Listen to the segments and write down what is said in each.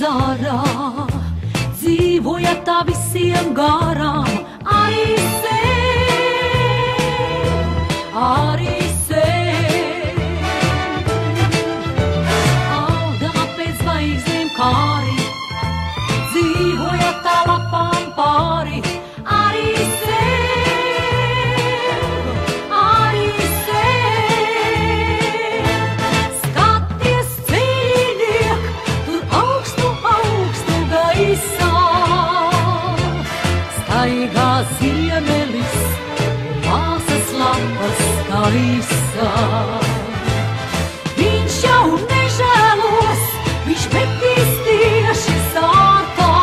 zarā, dzīvoja tā visiem garām, arī sen, audama pēc zvaigznēm kāri, dzīvoja tā lapām pāri, arī staigā ziemelis, māsas lapas skaisā. Viņš jau nežēlos, viņš metīs tieši sārtā.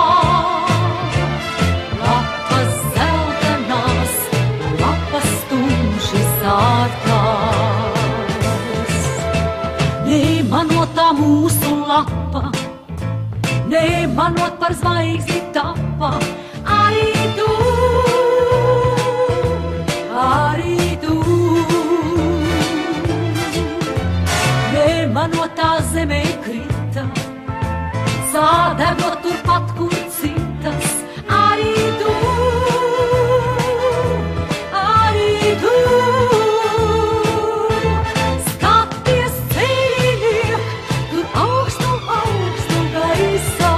Lapas zeltenās, lapas tumši sārtās. Nemanot tā mūsu lapa, nemanot par zvaigzni tapa, arī tu, nemanot tā zemē krita, sādegot turpat, kur citas, arī tu, skaties ceļiniek, tur augstu gaisā.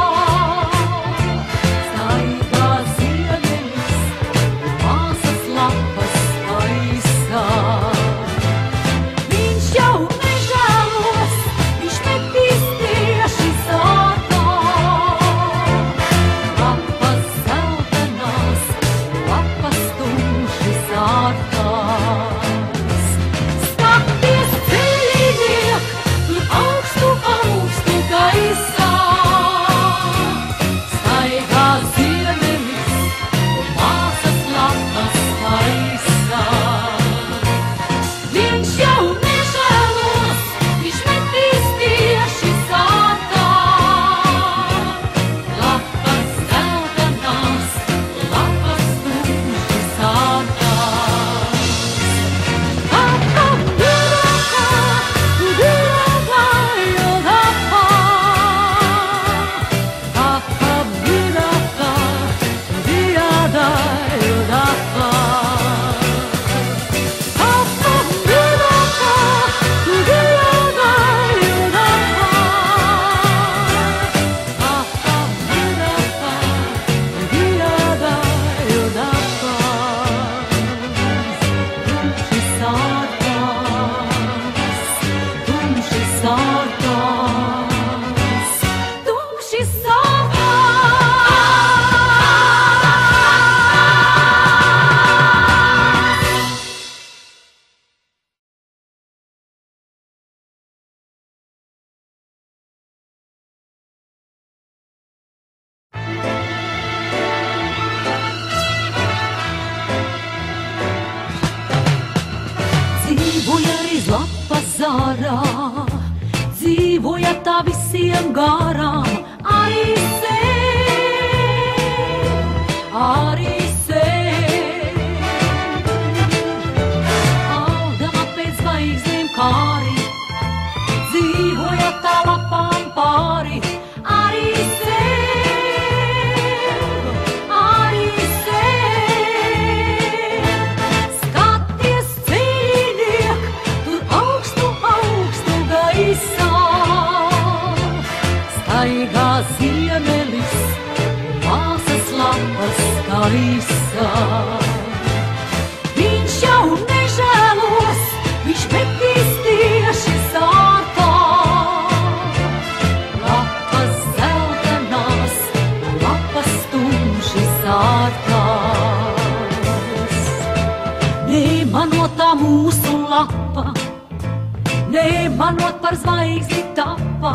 Dzīvoja arī lapas zarā, dzīvoja tā visiem garām, arī sen, audama pēc zvaigznēm kāri, dzīvoja tā lapām pāri, arī staigā ziemelis, māsas lapas skaisā. Viņš jau nežēlos, viņš metīs tieši sārtā. Lapas zeltenās, lapas tumši sārtās. Nemanot tā mūsu lapa, nemanot par zvaigzni tapa,